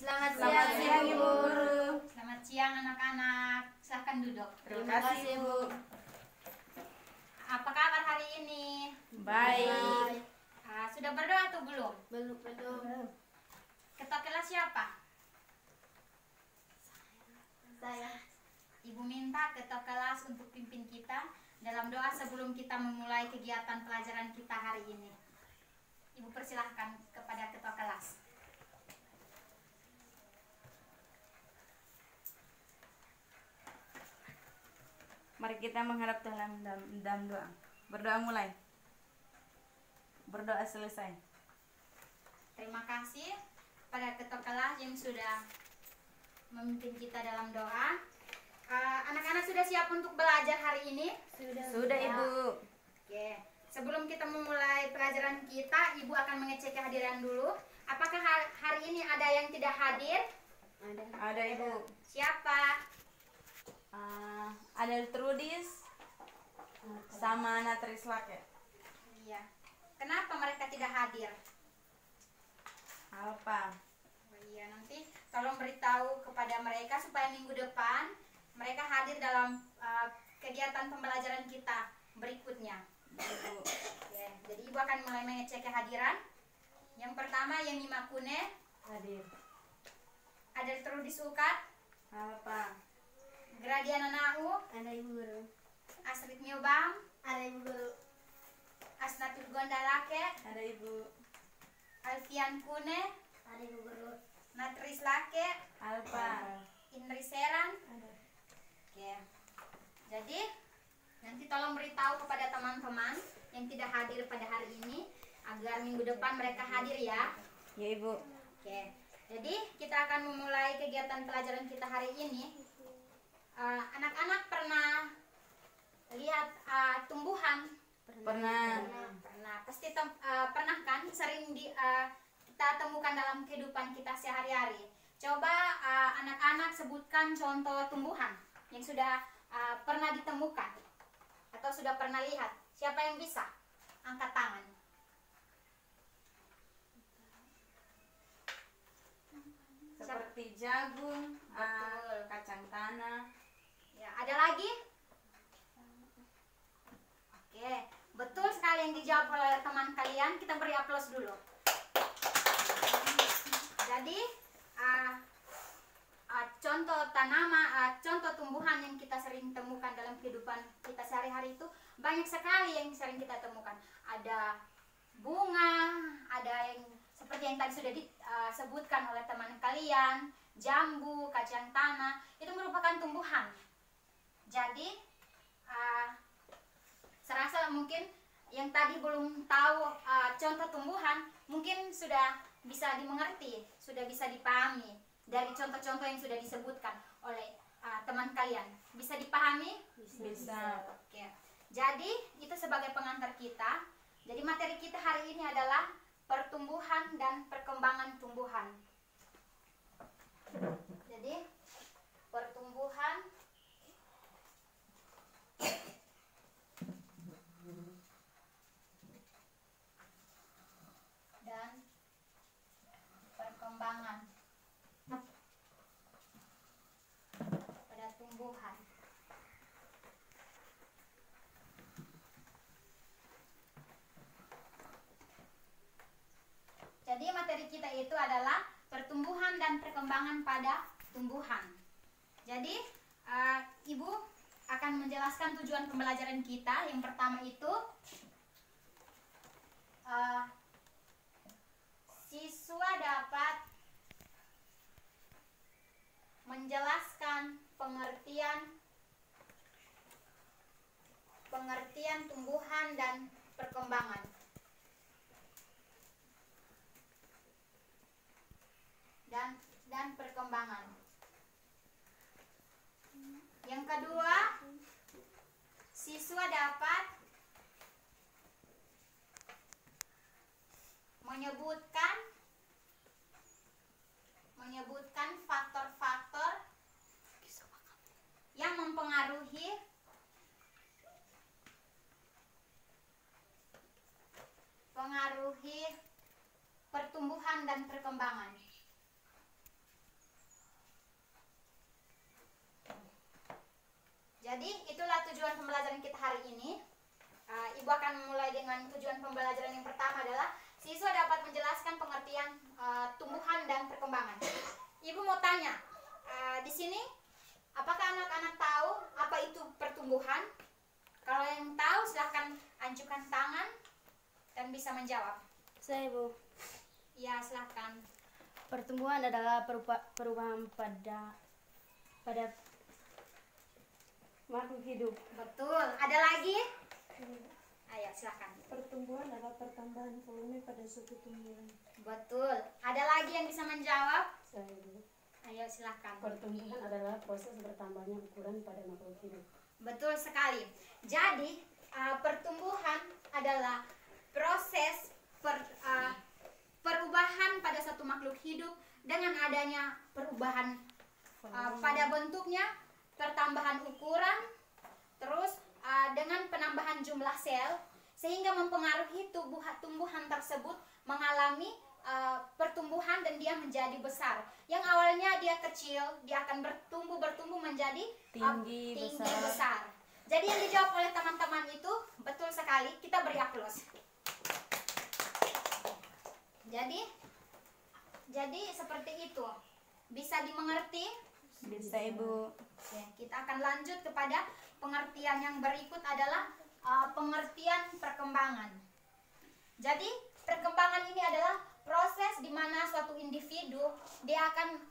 Selamat Selamat siang, siang, Ibu Ibu. Guru. Selamat siang anak-anak. Silahkan duduk. Terima kasih, Bu. Apa kabar hari ini? Baik. Sudah berdoa atau belum? Belum. Ketua kelas siapa? Saya. Ibu minta ketua kelas untuk pimpin kita dalam doa sebelum kita memulai kegiatan pelajaran kita hari ini. Ibu persilahkan kepada ketua kelas. Mari kita menghadap dalam doa. Berdoa mulai. Berdoa selesai. Terima kasih pada ketua kelas yang sudah memimpin kita dalam doa. Anak-anak sudah siap untuk belajar hari ini? Sudah, Ibu. Oke. Sebelum kita memulai pelajaran kita, Ibu akan mengecek kehadiran dulu. Apakah hari ini ada yang tidak hadir? Ada, Ibu. Siapa? Ada Trudis sama Natris Lake. Iya. Kenapa mereka tidak hadir? Alpa. Oh iya, nanti tolong beritahu kepada mereka supaya minggu depan mereka hadir dalam kegiatan pembelajaran kita berikutnya. Ibu. Oke, jadi Ibu akan mulai mengecek kehadiran. Yang pertama Yemi Makune, Hadir. ada Trudis Ukat, Alpa. Gradiana Nau, Ada Ibu Guru. Astrid Nyobam, Ada Ibu Guru. Asnatul Gondalake, Ada, Ibu. Alfian Kune, Ada Ibu Guru. Natris Lake, Alpa. Indri Seran. Oke. Jadi nanti tolong beritahu kepada teman-teman yang tidak hadir pada hari ini agar minggu depan mereka hadir ya. Ya, Ibu. Oke. Jadi kita akan memulai kegiatan pelajaran kita hari ini. Anak-anak pernah lihat tumbuhan? Pernah. Pernah. Pasti pernah kan? Sering kita temukan dalam kehidupan kita sehari-hari. Coba anak-anak sebutkan contoh tumbuhan yang sudah pernah ditemukan atau sudah pernah lihat. Siapa yang bisa? Angkat tangan. Seperti jagung, Betul. kacang tanah. Ya, ada lagi? Oke, betul sekali yang dijawab oleh teman kalian. Kita beri aplaus dulu. Jadi, contoh tanaman, contoh tumbuhan yang kita sering temukan dalam kehidupan kita sehari-hari itu banyak sekali yang sering kita temukan. Ada bunga, ada yang seperti yang tadi sudah disebutkan oleh teman kalian, jambu, kacang tanah, itu merupakan tumbuhan. Jadi, serasa mungkin yang tadi belum tahu contoh tumbuhan, mungkin sudah bisa dimengerti, sudah bisa dipahami dari contoh-contoh yang sudah disebutkan oleh teman kalian. Bisa dipahami? Bisa. Oke. Jadi, itu sebagai pengantar kita. Jadi, materi kita hari ini adalah pertumbuhan dan perkembangan tumbuhan. Jadi, pertumbuhan dan perkembangan pada tumbuhan. Jadi materi kita itu adalah pertumbuhan dan perkembangan pada tumbuhan. Jadi Ibu akan menjelaskan tujuan pembelajaran kita. Yang pertama itu siswa dapat menjelaskan pengertian tumbuhan dan perkembangan. Dan perkembangan. Yang kedua, siswa dapat menyebutkan faktor-faktor yang mempengaruhi pertumbuhan dan perkembangan. tujuan pembelajaran kita hari ini. Ibu akan mulai dengan tujuan pembelajaran yang pertama adalah siswa dapat menjelaskan pengertian tumbuhan dan perkembangan. Ibu mau tanya, di sini apakah anak-anak tahu apa itu pertumbuhan? Kalau yang tahu silahkan ajukan tangan dan bisa menjawab. Saya Bu. Ya, silahkan. Pertumbuhan adalah perubahan pada makhluk hidup. Betul. Ada lagi? Ayo, silahkan. Pertumbuhan adalah pertambahan volume pada suatu tumbuhan. Betul. Ada lagi yang bisa menjawab? Saya Bu. Ayo, silahkan. Pertumbuhan adalah proses bertambahnya ukuran pada makhluk hidup. Betul sekali. Jadi, pertumbuhan adalah proses perubahan pada satu makhluk hidup dengan adanya perubahan pada bentuknya, pertambahan ukuran, terus dengan penambahan jumlah sel, sehingga mempengaruhi tumbuhan tersebut mengalami pertumbuhan dan dia menjadi besar. Yang awalnya dia kecil, dia akan bertumbuh menjadi Tinggi, besar. Jadi yang dijawab oleh teman-teman itu betul sekali. Kita beri aplaus. Jadi seperti itu. Bisa dimengerti? Bisa Ibu. Oke, kita akan lanjut kepada pengertian yang berikut adalah pengertian perkembangan. Jadi perkembangan ini adalah proses di mana suatu individu dia akan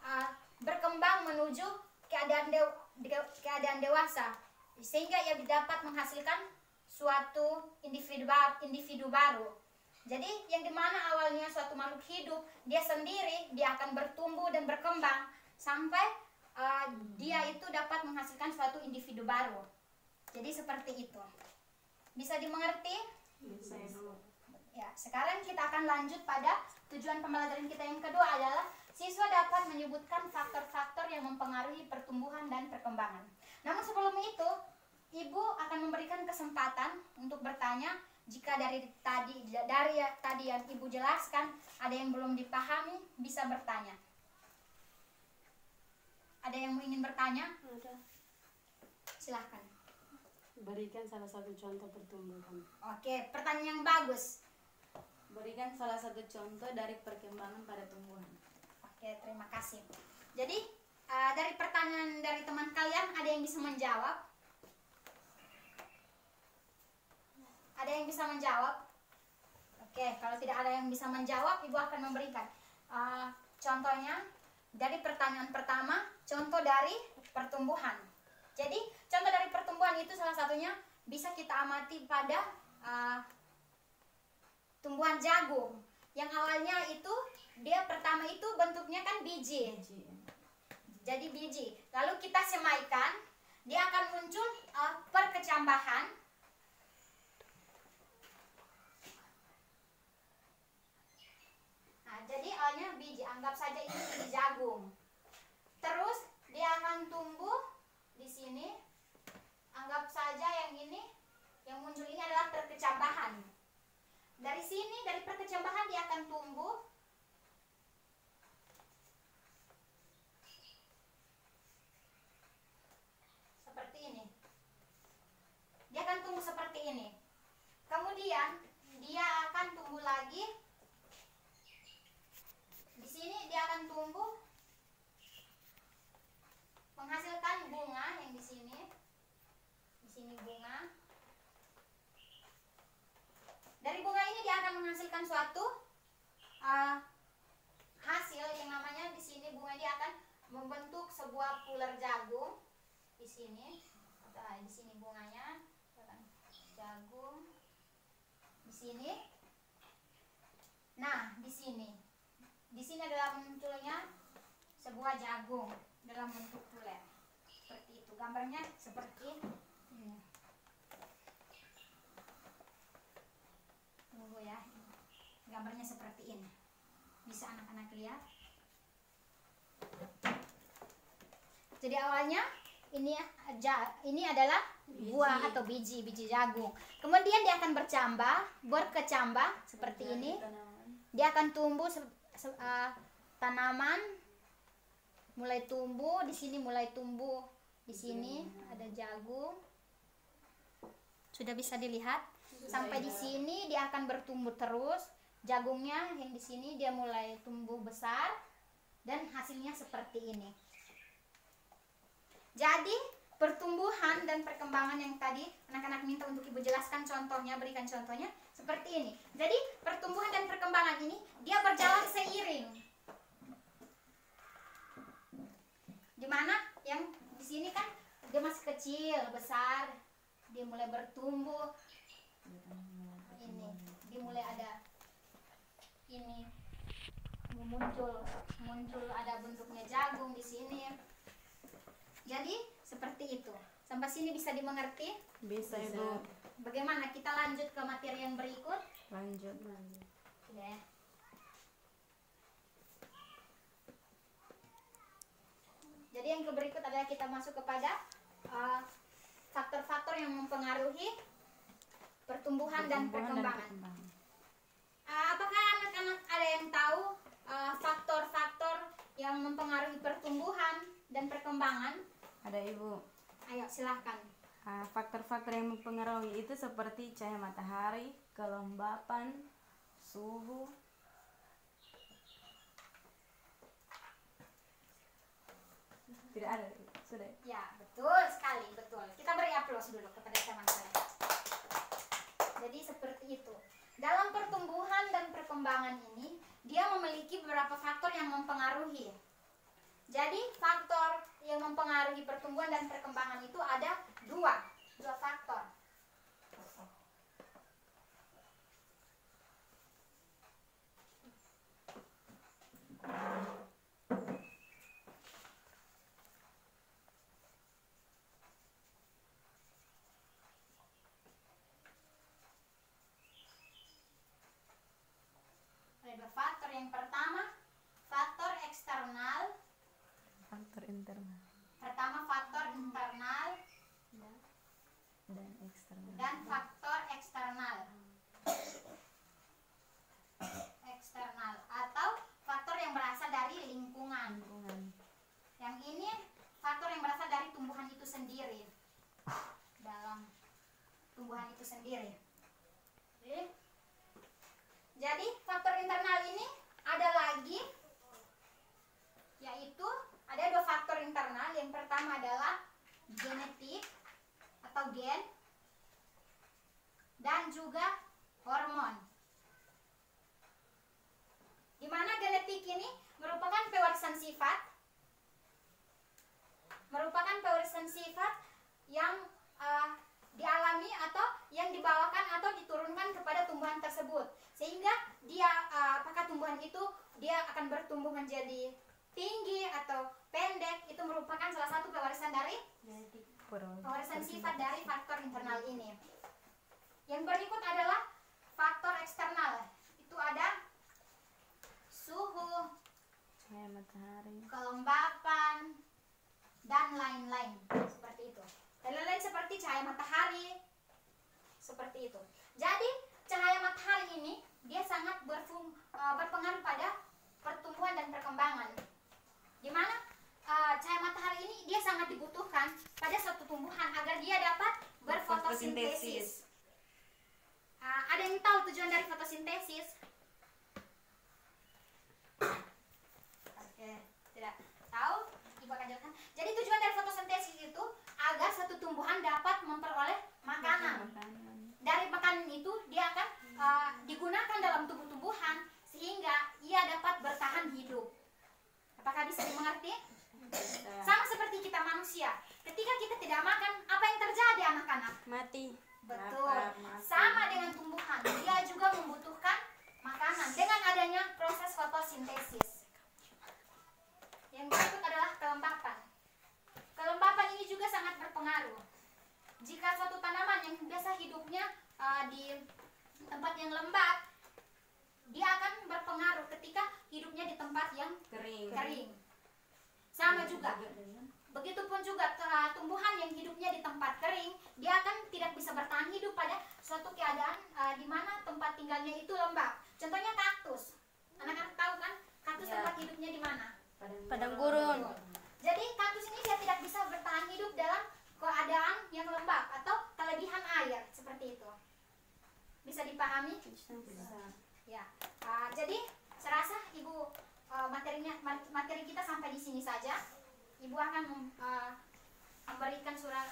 berkembang menuju keadaan dewasa, sehingga ia dapat menghasilkan suatu individu baru. Jadi yang dimana awalnya suatu makhluk hidup dia sendiri, dia akan bertumbuh dan berkembang sampai dia itu dapat menghasilkan suatu individu baru. Jadi seperti itu. Bisa dimengerti? Bisa Bu. Ya, sekarang kita akan lanjut pada tujuan pembelajaran kita yang kedua adalah siswa dapat menyebutkan faktor-faktor yang mempengaruhi pertumbuhan dan perkembangan. Namun sebelum itu, Ibu akan memberikan kesempatan untuk bertanya jika dari tadi yang Ibu jelaskan ada yang belum dipahami, bisa bertanya. Ada yang ingin bertanya? Ada. Silahkan. Berikan salah satu contoh pertumbuhan. Oke, pertanyaan yang bagus. Berikan salah satu contoh dari perkembangan pada tumbuhan. Oke, terima kasih. Jadi dari pertanyaan dari teman kalian ada yang bisa menjawab? Ada yang bisa menjawab? Oke, kalau tidak ada yang bisa menjawab, Ibu akan memberikan contohnya dari pertanyaan pertama, contoh dari pertumbuhan. Jadi contoh dari pertumbuhan itu salah satunya bisa kita amati pada tumbuhan jagung. Yang awalnya itu dia pertama itu bentuknya kan biji. Jadi biji. Lalu kita semaikan, dia akan muncul perkecambahan. Nah, jadi awalnya biji, anggap saja ini biji jagung. Terus dia akan tumbuh di sini. Anggap saja yang ini, yang muncul ini adalah perkecambahan. Dari sini, dari perkecambahan dia akan tumbuh seperti ini. Dia akan tumbuh seperti ini. Kemudian dia akan tumbuh lagi. Di sini dia akan tumbuh menghasilkan bunga yang di sini. Di sini bunga. Dari bunga ini dia akan menghasilkan suatu hasil yang namanya di sini bunga dia akan membentuk sebuah puler jagung di sini. Di sini bunganya jagung di sini. Nah, di sini adalah munculnya sebuah jagung dalam bentuk puler. Seperti itu. Gambarnya seperti ini. Tunggu ya. Gambarnya seperti ini. Bisa anak-anak lihat? Jadi awalnya ini adalah buah atau biji jagung. Kemudian dia akan berkecambah seperti ini. Dia akan tumbuh tanaman mulai tumbuh di sini, ada jagung. Sudah bisa dilihat. Sampai di sini dia akan bertumbuh terus. Jagungnya yang di sini dia mulai tumbuh besar dan hasilnya seperti ini. Jadi pertumbuhan dan perkembangan yang tadi anak-anak minta untuk ibu jelaskan contohnya, berikan contohnya seperti ini. Jadi pertumbuhan dan perkembangan ini dia berjalan seiring. Dimana yang di sini kan dia masih kecil, besar, dia mulai bertumbuh. Ini dia mulai ada ini muncul ada bentuknya jagung di sini. Jadi seperti itu. Sampai sini bisa dimengerti? Bisa Ibu. Bagaimana kita lanjut ke materi yang berikut? Lanjut. Ya. Jadi yang berikut adalah kita masuk kepada faktor-faktor yang mempengaruhi pertumbuhan dan perkembangan. Apakah anak-anak ada yang tahu faktor-faktor yang mempengaruhi pertumbuhan dan perkembangan? Ada Ibu. Ayo silahkan. Faktor-faktor yang mempengaruhi itu seperti cahaya matahari, kelembapan, suhu. Tidak ada, sudah. Ya, betul sekali, betul. Kita beri aplaus dulu kepada teman-teman. Jadi seperti itu. Dalam pertumbuhan dan perkembangan ini, dia memiliki beberapa faktor yang mempengaruhi. Jadi faktor yang mempengaruhi pertumbuhan dan perkembangan itu ada dua faktor. Ada faktor yang pertama, faktor eksternal. Faktor internal Pertama faktor internal dan eksternal. dan faktor eksternal. Eksternal atau faktor yang berasal dari lingkungan. Yang ini faktor yang berasal dari tumbuhan itu sendiri. Dalam tumbuhan itu sendiri. Jadi faktor internal ini ada lagi, yaitu ada dua faktor internal. Yang pertama adalah genetik atau gen dan juga hormon. Di mana genetik ini merupakan pewarisan sifat yang dialami atau yang dibawakan atau diturunkan kepada tumbuhan tersebut, sehingga dia apakah tumbuhan itu dia akan bertumbuh menjadi tinggi atau pendek, itu merupakan salah satu pewarisan dari pewarisan sifat dari faktor internal ini. Yang berikut adalah faktor eksternal. Itu ada suhu, Cahaya matahari, kelembapan, dan lain-lain seperti itu. Dan lain-lain seperti cahaya matahari, seperti itu. Jadi cahaya matahari ini dia sangat berpengaruh pada pertumbuhan dan perkembangan. Di mana cahaya matahari ini dia sangat dibutuhkan pada suatu tumbuhan agar dia dapat berfotosintesis. Ada yang tahu tujuan dari fotosintesis? Oke, tidak tahu? Ibu akan jelaskan. Jadi tujuan dari fotosintesis itu agar satu tumbuhan dapat memperoleh makanan. Dari makanan itu dia akan digunakan dalam tubuh tumbuhan sehingga ia dapat bertahan hidup. Apakah bisa dimengerti? Sama seperti kita manusia. Ketika kita tidak makan, apa yang terjadi anak-anak? mati. Betul. Sama dengan tumbuhan, dia juga membutuhkan makanan dengan adanya proses fotosintesis. Yang berikut adalah kelembapan. Kelembapan ini juga sangat berpengaruh. Jika suatu tanaman yang biasa hidupnya di tempat yang lembab, dia akan berpengaruh ketika hidupnya di tempat yang kering. Sama juga. Begitupun juga tumbuhan yang hidupnya di tempat kering, dia akan tidak bisa bertahan hidup pada suatu keadaan di mana tempat tinggalnya itu lembab. Contohnya kaktus. Anak-anak tahu kan kaktus tempat hidupnya di mana? Padang gurun. Jadi kaktus ini dia tidak bisa bertahan hidup dalam keadaan yang lembab atau kelebihan air seperti dipahami? Ya. Jadi serasa Ibu materi kita sampai di sini saja. Ibu akan memberikan surat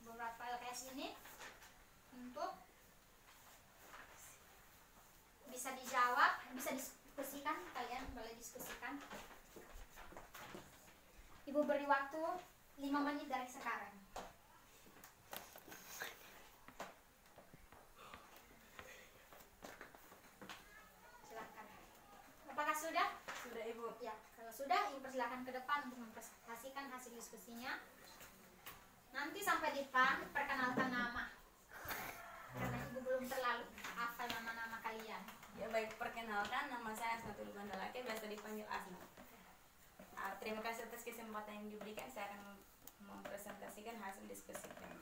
beberapa LKS ini untuk bisa dijawab, bisa diskusikan, kalian boleh diskusikan. Ibu beri waktu 5 menit dari sekarang. Silakan. Apakah sudah? Sudah Ibu. Ya, kalau sudah, Ibu persilakan ke depan untuk mempresentasikan hasil diskusinya. Nanti sampai di depan, perkenalkan nama. Karena Ibu belum terlalu hafal nama-nama kalian. Ya baik, perkenalkan, nama saya Asnatul Bandalake, biasa dipanggil Asna. Terima kasih atas kesempatan yang diberikan. Saya akan mempresentasikan hasil diskusi kami.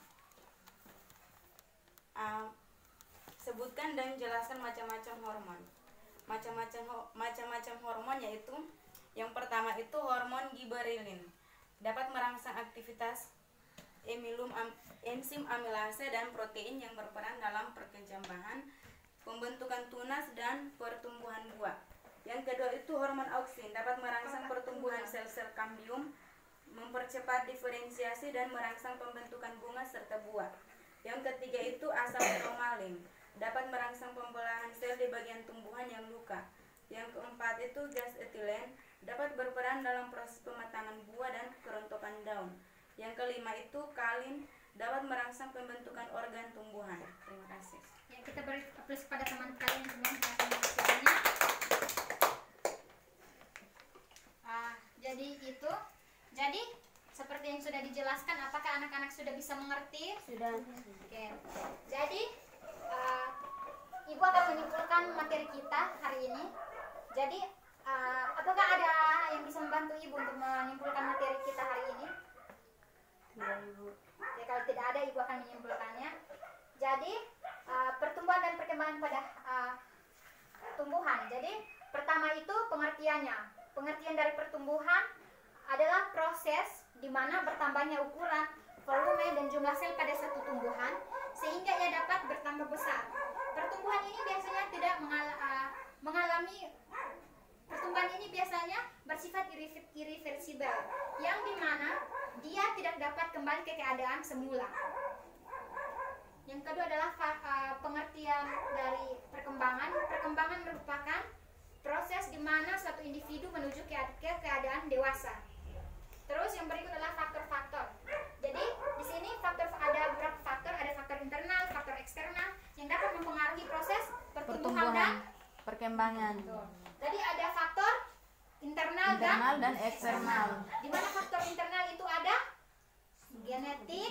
Sebutkan dan jelaskan macam-macam hormon. Macam-macam hormon yaitu yang pertama itu hormon giberelin, dapat merangsang aktivitas enzim amilase dan protein yang berperan dalam perkecambahan, pembentukan tunas dan pertumbuhan buah. Yang kedua itu hormon auksin, dapat merangsang pertumbuhan sel-sel kambium, mempercepat diferensiasi dan merangsang pembentukan bunga serta buah. Yang ketiga itu asam bromelin, dapat merangsang pembelahan sel di bagian tumbuhan yang luka. Yang keempat itu gas etilen, dapat berperan dalam proses pematangan buah dan kerontokan daun. Yang kelima itu kalin, dapat merangsang pembentukan organ tumbuhan. Terima kasih. Ya, kita beri aplaus pada teman kalian semua yang telah mengikutinya. Jadi seperti yang sudah dijelaskan, apakah anak-anak sudah bisa mengerti? Sudah. Oke. Jadi Ibu akan menyimpulkan materi kita hari ini. Jadi apakah ada yang bisa membantu Ibu untuk menyimpulkan materi kita hari ini? Tidak, Ibu. Ya, kalau tidak ada, Ibu akan menyimpulkannya. Jadi pertumbuhan dan perkembangan pada tumbuhan. Jadi pertama itu pengertiannya. Pengertian dari pertumbuhan adalah proses di mana bertambahnya ukuran, volume, dan jumlah sel pada satu tumbuhan sehingga ia dapat bertambah besar. Pertumbuhan ini biasanya tidak mengalami pertumbuhan ini biasanya bersifat irreversibel, yang dimana dia tidak dapat kembali ke keadaan semula. Yang kedua adalah pengertian dari perkembangan. Perkembangan merupakan proses di mana suatu individu menuju ke keadaan dewasa. Terus yang berikut adalah faktor-faktor. Jadi di sini ada beberapa faktor, ada faktor internal, faktor eksternal yang dapat mempengaruhi proses pertumbuhan dan perkembangan. Jadi ada faktor internal dan eksternal. Di mana faktor internal itu ada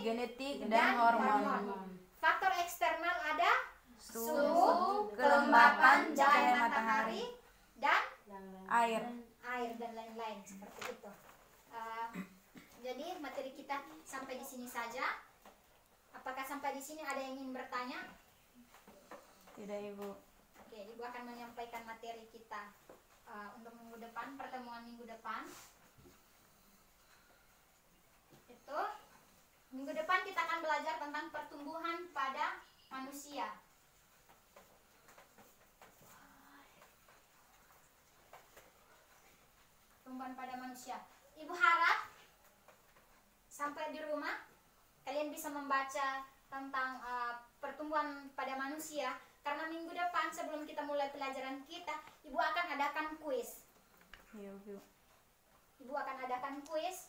genetik dan hormon. Faktor eksternal ada Suhu, kelembapan, cahaya matahari, dan air. dan lain-lain seperti itu. Jadi materi kita sampai di sini saja. Apakah sampai di sini ada yang ingin bertanya? Tidak, Ibu. Oke, Ibu akan menyampaikan materi kita untuk minggu depan, pertemuan minggu depan. Itu minggu depan kita akan belajar tentang pertumbuhan pada manusia. Pertumbuhan pada manusia. Ibu harap sampai di rumah kalian bisa membaca tentang pertumbuhan pada manusia, karena minggu depan sebelum kita mulai pelajaran kita, Ibu akan adakan kuis. Iya, Bu. Ibu akan adakan kuis.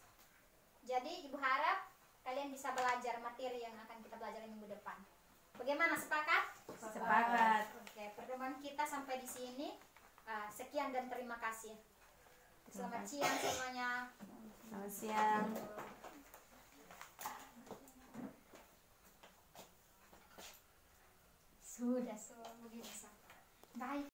Jadi Ibu harap kalian bisa belajar materi yang akan kita pelajari minggu depan. Bagaimana, sepakat? Sepakat. Oke, pertemuan kita sampai di sini. Sekian dan terima kasih. Selamat siang semuanya. Selamat siang. Sudah, begitu. Baik.